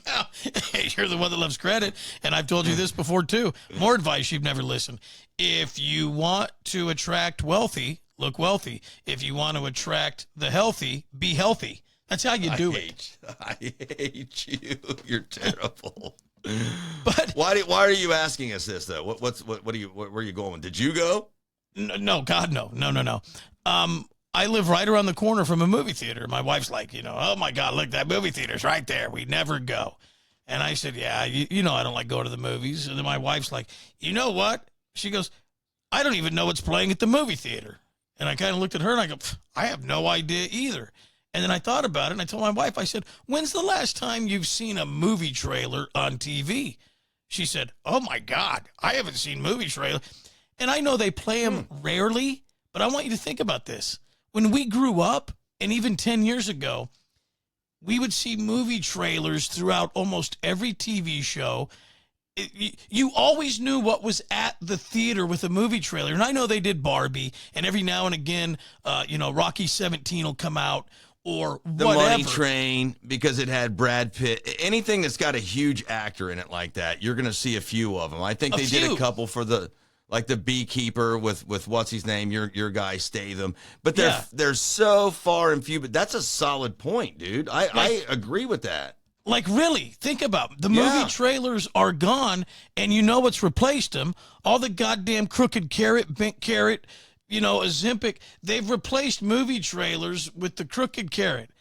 Well, hey, you're the one that loves credit, and I've told you this before, too. More advice you've never listened. If you want to attract wealthy, look wealthy. If you want to attract the healthy, be healthy. That's how you do it. I hate you. You're terrible. But why are you asking us this, though? Where are you going? Did you go? No, God, no. I live right around the corner from a movie theater. My wife's like, oh my God, look, that movie theater's right there. We never go. And I said, yeah, you know I don't like going to the movies. And then my wife's like, you know what? She goes, I don't even know what's playing at the movie theater. And I kind of looked at her and I go, I have no idea either. And then I thought about it and I told my wife, I said, when's the last time you've seen a movie trailer on TV? She said, oh my God, I haven't seen movie trailer. And I know they play them rarely, but I want you to think about this. When we grew up, and even 10 years ago, we would see movie trailers throughout almost every TV show. You always knew what was at the theater with a movie trailer. And I know they did Barbie, and every now and again, Rocky 17 will come out, or The whatever. Money Train, because it had Brad Pitt. Anything that's got a huge actor in it like that, you're going to see a few of them. I think they did a couple for the Beekeeper with what's his name, your guy Statham. But they're so far and few. But that's a solid point, dude. I agree with that. Like, really, think about it. The movie trailers are gone, and you know what's replaced them? All the goddamn crooked carrot, bent carrot, Ozempic. They've replaced movie trailers with the crooked carrot.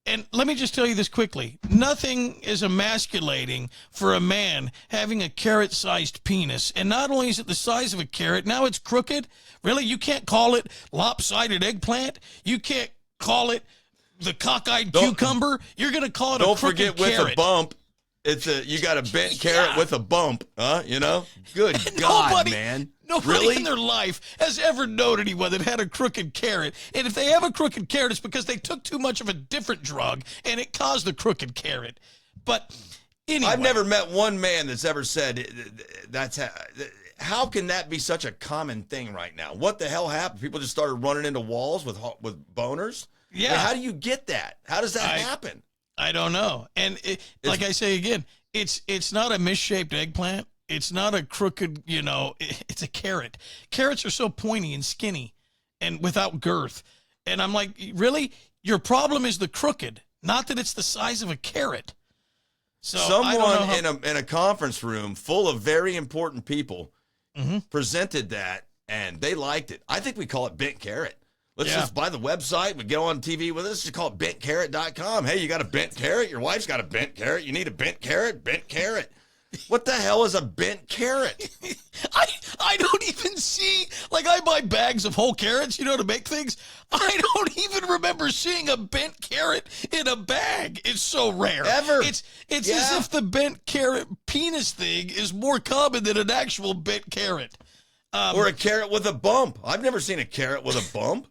And let me just tell you this quickly. Nothing is emasculating for a man having a carrot-sized penis. And not only is it the size of a carrot, now it's crooked. Really? You can't call it lopsided eggplant? You can't call it the cockeyed cucumber? You're going to call it a crooked carrot. Don't forget with a bump. You got a bent carrot with a bump, huh? Good God, man. Nobody in their life has ever known anyone that had a crooked carrot. And if they have a crooked carrot, it's because they took too much of a different drug and it caused the crooked carrot. But anyway. I've never met one man that's ever said that's how can that be such a common thing right now? What the hell happened? People just started running into walls with boners? Yeah. I mean, how do you get that? How does that happen? I don't know. And like I say again, it's not a misshaped eggplant. It's not a crooked, it's a carrot. Carrots are so pointy and skinny and without girth. And I'm like, really? Your problem is the crooked, not that it's the size of a carrot. So someone in a conference room full of very important people presented that, and they liked it. I think we call it bent carrot. Let's just buy the website. We go on TV with us. Just call it bentcarrot.com. Hey, you got a bent carrot? Your wife's got a bent carrot. You need a bent carrot? Bent carrot. What the hell is a bent carrot? I don't even see, I buy bags of whole carrots, to make things. I don't even remember seeing a bent carrot in a bag. It's so rare. Ever. It's as if the bent carrot penis thing is more common than an actual bent carrot. Or a carrot with a bump. I've never seen a carrot with a bump.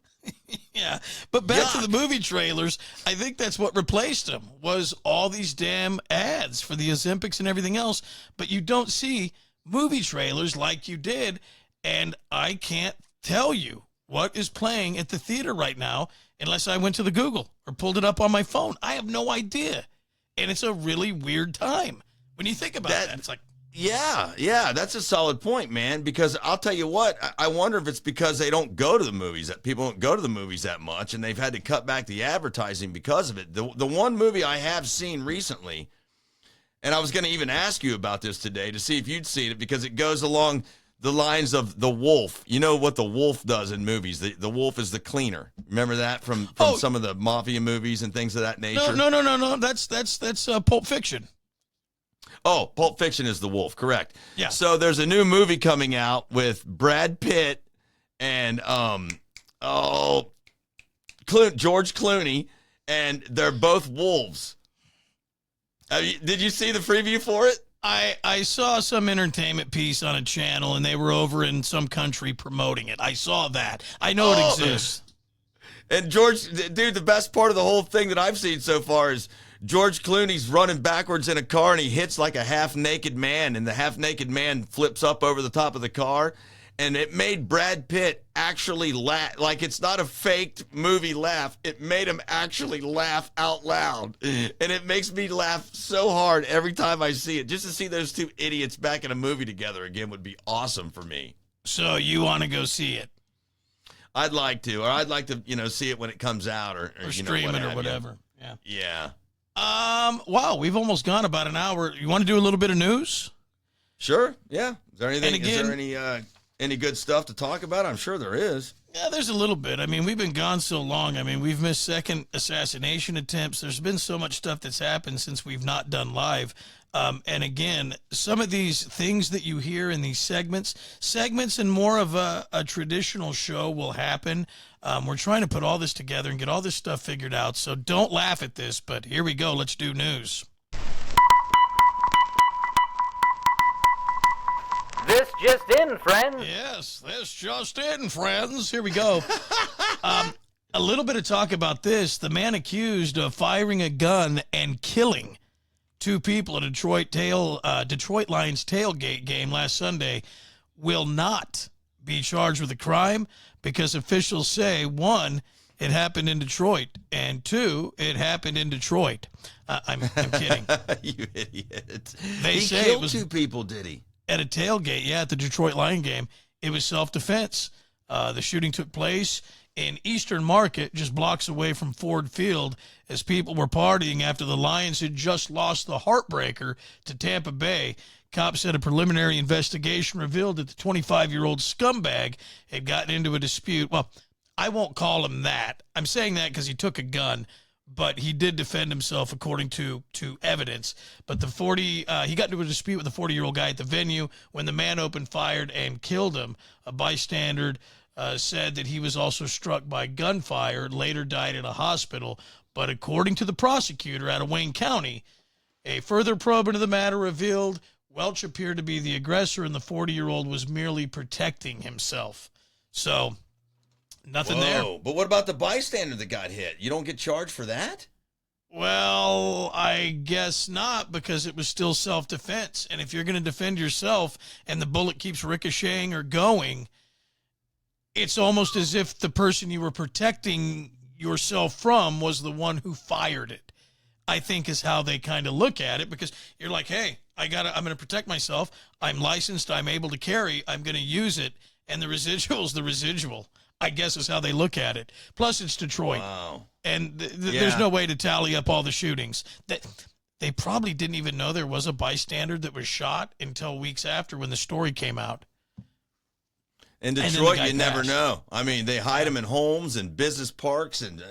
Yeah, but back to the movie trailers, I think that's what replaced them, was all these damn ads for the Ozempics and everything else, but you don't see movie trailers like you did, and I can't tell you what is playing at the theater right now unless I went to the Google or pulled it up on my phone. I have no idea, and it's a really weird time when you think about that. It's like, Yeah, that's a solid point, man, because I'll tell you what, I wonder if it's because they don't go to the movies, that people don't go to the movies that much, and they've had to cut back the advertising because of it. The one movie I have seen recently, and I was going to even ask you about this today to see if you'd seen it, because it goes along the lines of The Wolf. You know what the wolf does in movies? The wolf is the cleaner. Remember that from some of the mafia movies and things of that nature? No. That's Pulp Fiction. Oh, Pulp Fiction is the wolf, correct. Yeah. So there's a new movie coming out with Brad Pitt and George Clooney, and they're both wolves. Did you see the preview for it? I saw some entertainment piece on a channel, and they were over in some country promoting it. I saw that. I know it exists. And George, dude, the best part of the whole thing that I've seen so far is George Clooney's running backwards in a car, and he hits like a half-naked man, and the half-naked man flips up over the top of the car, and it made Brad Pitt actually laugh. Like, it's not a faked movie laugh. It made him actually laugh out loud, and it makes me laugh so hard every time I see it. Just to see those two idiots back in a movie together again would be awesome for me. So you want to go see it? I'd like to, or I'd like to, see it when it comes out, or stream it or whatever. Yeah. Yeah. Wow, we've almost gone about an hour. You want to do a little bit of news? Sure. Yeah. Is there anything? And again, is there any good stuff to talk about? I'm sure there is. Yeah, there's a little bit. I mean, we've been gone so long. I mean, we've missed second assassination attempts. There's been so much stuff that's happened since we've not done live. And again, some of these things that you hear in these segments and more of a traditional show will happen. We're trying to put all this together and get all this stuff figured out. So don't laugh at this, but here we go. Let's do news. This just in, friends. Yes, this just in, friends. Here we go. A little bit of talk about this. The man accused of firing a gun and killing two people at a Detroit Lions tailgate game last Sunday will not be charged with a crime because officials say, one, it happened in Detroit, and two, it happened in Detroit. I'm kidding. You idiot. They he say killed it was two people, did he? at a tailgate, at the Detroit Lion game. It was self-defense. The shooting took place in Eastern Market, just blocks away from Ford Field, as people were partying after the Lions had just lost the heartbreaker to Tampa Bay. Cops said a preliminary investigation revealed that the 25-year-old scumbag had gotten into a dispute. Well, I won't call him that. I'm saying that because he took a gun, but he did defend himself according to evidence. But he got into a dispute with a 40-year-old guy at the venue when the man opened fire and killed him. A bystander said that he was also struck by gunfire, later died at a hospital. But according to the prosecutor out of Wayne County, a further probe into the matter revealed Welch appeared to be the aggressor and the 40-year-old was merely protecting himself. So, nothing there. But what about the bystander that got hit? You don't get charged for that? Well, I guess not, because it was still self-defense. And if you're going to defend yourself and the bullet keeps ricocheting or going, it's almost as if the person you were protecting yourself from was the one who fired it, I think is how they kind of look at it, because you're like, hey, I'm going to protect myself. I'm licensed. I'm able to carry. I'm going to use it. And the residual's the residual, I guess is how they look at it. Plus, it's Detroit. Wow. And there's no way to tally up all the shootings. They probably didn't even know there was a bystander that was shot until weeks after when the story came out. In Detroit, you never know. I mean, they hide them in homes and business parks, and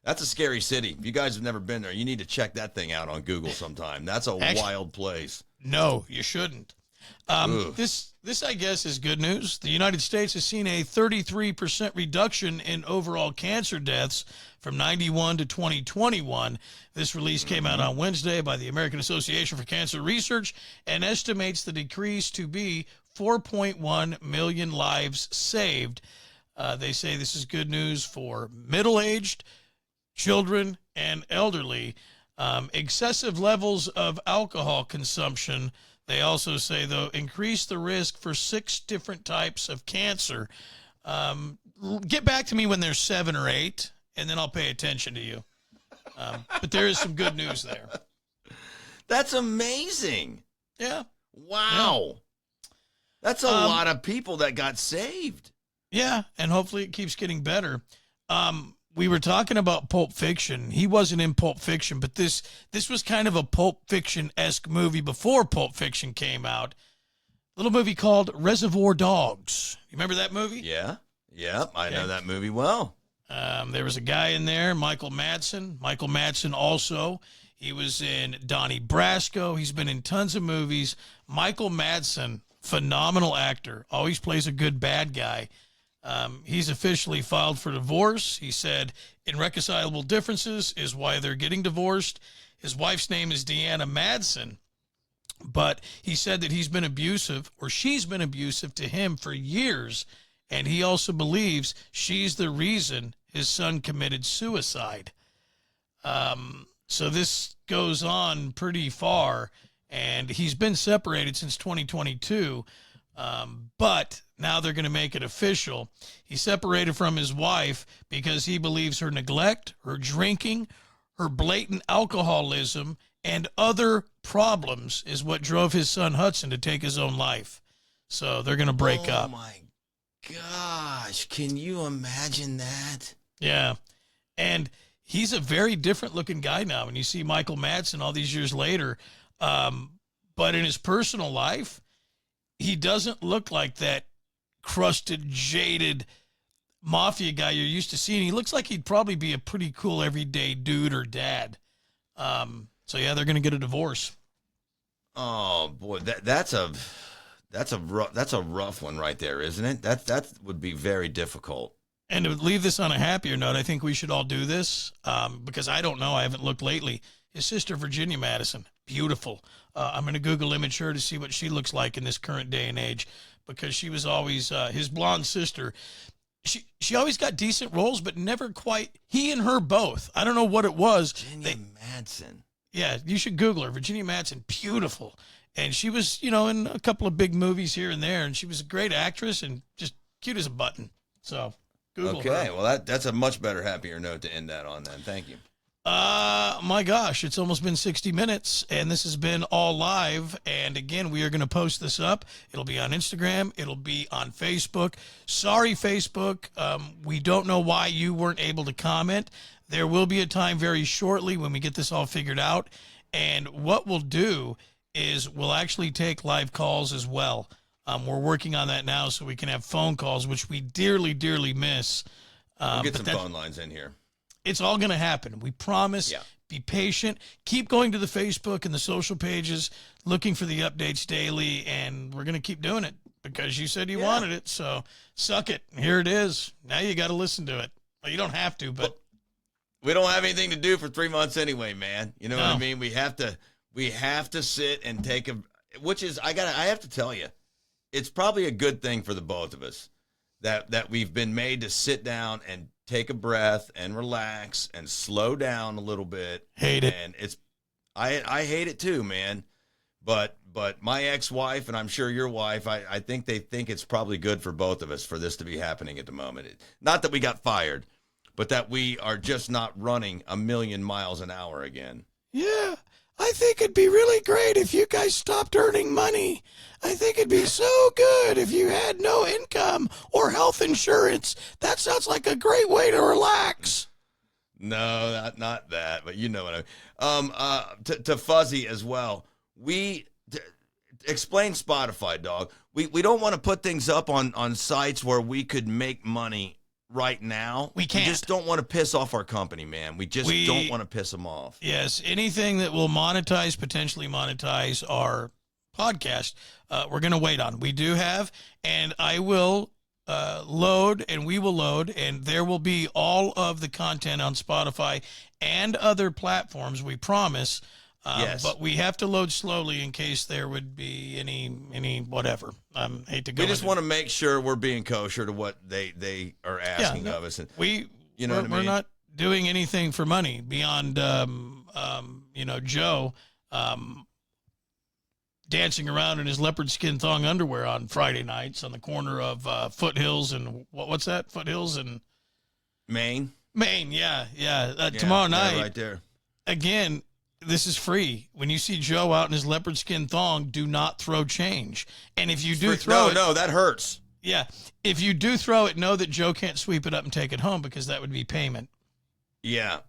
that's a scary city. If you guys have never been there, you need to check that thing out on Google sometime. That's a wild place. No, you shouldn't. This, I guess, is good news. The United States has seen a 33% reduction in overall cancer deaths from 91 to 2021. This release came out on Wednesday by the American Association for Cancer Research and estimates the decrease to be 4.1 million lives saved. They say this is good news for middle-aged, children, and elderly. Excessive levels of alcohol consumption, they also say, though, increase the risk for 6 different types of cancer. Get back to me when there's 7 or 8, and then I'll pay attention to you. But there is some good news there. That's amazing. Yeah. Wow. Yeah. That's a lot of people that got saved. Yeah, and hopefully it keeps getting better. We were talking about Pulp Fiction. He wasn't in Pulp Fiction, but this was kind of a Pulp Fiction-esque movie before Pulp Fiction came out. A little movie called Reservoir Dogs. You remember that movie? Yeah, I know that movie well. There was a guy in there, Michael Madsen. Michael Madsen also, he was in Donnie Brasco. He's been in tons of movies. Michael Madsen, phenomenal actor, always plays a good bad guy. He's officially filed for divorce. He said irreconcilable differences is why they're getting divorced. His wife's name is Deanna Madsen. But he said that he's been abusive, or she's been abusive to him for years, and he also believes she's the reason his son committed suicide. So this goes on pretty far, and he's been separated since 2022, but now they're going to make it official. He separated from his wife because he believes her neglect, her drinking, her blatant alcoholism, and other problems is what drove his son Hudson to take his own life. So they're going to break up. Oh, my gosh. Can you imagine that? Yeah. And he's a very different looking guy now. When you see Michael Madsen all these years later, but in his personal life, he doesn't look like that crusted, jaded mafia guy you're used to seeing. He looks like he'd probably be a pretty cool everyday dude or dad. So yeah, they're going to get a divorce. Oh boy, that's a rough one right there, isn't it? That would be very difficult. And to leave this on a happier note, I think we should all do this because I don't know. I haven't looked lately. His sister, Virginia Madison, beautiful. I'm going to Google image her to see what she looks like in this current day and age, because she was always his blonde sister. She always got decent roles, but never quite. He and her both. I don't know what it was. Virginia Madsen. Yeah, you should Google her. Virginia Madsen, beautiful. And she was, in a couple of big movies here and there, and she was a great actress and just cute as a button. So Google her. Okay, well, that's a much better, happier note to end that on then. Thank you. My gosh, it's almost been 60 minutes, and this has been all live. And again, we are going to post this up. It'll be on Instagram. It'll be on Facebook. Sorry, Facebook. We don't know why you weren't able to comment. There will be a time very shortly when we get this all figured out. And what we'll do is we'll actually take live calls as well. We're working on that now so we can have phone calls, which we dearly, dearly miss. We'll get some phone lines in here. It's all going to happen. We promise. Yeah. Be patient. Keep going to the Facebook and the social pages, looking for the updates daily, and we're going to keep doing it because you said you wanted it. So suck it. Here it is. Now you got to listen to it. Well, you don't have to, but we don't have anything to do for 3 months anyway, man. You know what I mean? We have to sit and take which is, I have to tell you, it's probably a good thing for the both of us that we've been made to sit down and take a breath and relax and slow down a little bit. Hate it. And I hate it too, man. But my ex-wife, and I'm sure your wife, I think they think it's probably good for both of us for this to be happening at the moment. Not that we got fired, but that we are just not running 1,000,000 miles an hour again. Yeah, I think it'd be really great if you guys stopped earning money. I think it'd be so good if you had no income or health insurance. That sounds like a great way to relax. No, not that, but you know what I mean. To Fuzzy as well. Explain Spotify, dog. We don't want to put things up on sites where we could make money right now. We can't. We just don't want to piss off our company, man. We don't want to piss them off. Yes, anything that will potentially monetize our podcast, we're going to wait on. We do have, and I will load, and we will load, and there will be all of the content on Spotify and other platforms, we promise. Yes. But we have to load slowly in case there would be any whatever. I hate to go. We just want to make sure we're being kosher to what they are asking of us. And we're we're not doing anything for money beyond Joe dancing around in his leopard skin thong underwear on Friday nights on the corner of Foothills and what's that? Foothills and Maine. Yeah. Tomorrow night, right there. Again, this is free. When you see Joe out in his leopard skin thong, do not throw change. And if you do throw it, no, that hurts. Yeah, if you do throw it, know that Joe can't sweep it up and take it home because that would be payment. Yeah.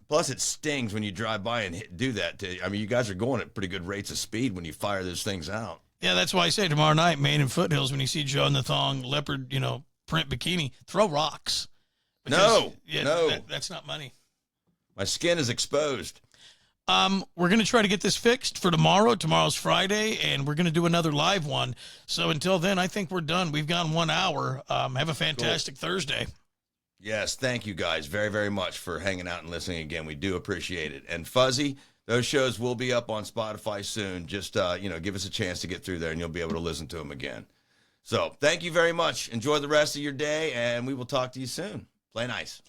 Plus, it stings when you drive by and do that. You guys are going at pretty good rates of speed when you fire those things out. Yeah, that's why I say tomorrow night, Maine and Foothills, when you see Joe in the thong, leopard, print bikini, throw rocks. Because, no. That's not money. My skin is exposed. We're going to try to get this fixed for tomorrow. Tomorrow's Friday, and we're going to do another live one. So until then, I think we're done. We've gone 1 hour. Have a fantastic Thursday. Yes, thank you guys very, very much for hanging out and listening again. We do appreciate it. And Fuzzy, those shows will be up on Spotify soon. Just, give us a chance to get through there, and you'll be able to listen to them again. So thank you very much. Enjoy the rest of your day, and we will talk to you soon. Play nice.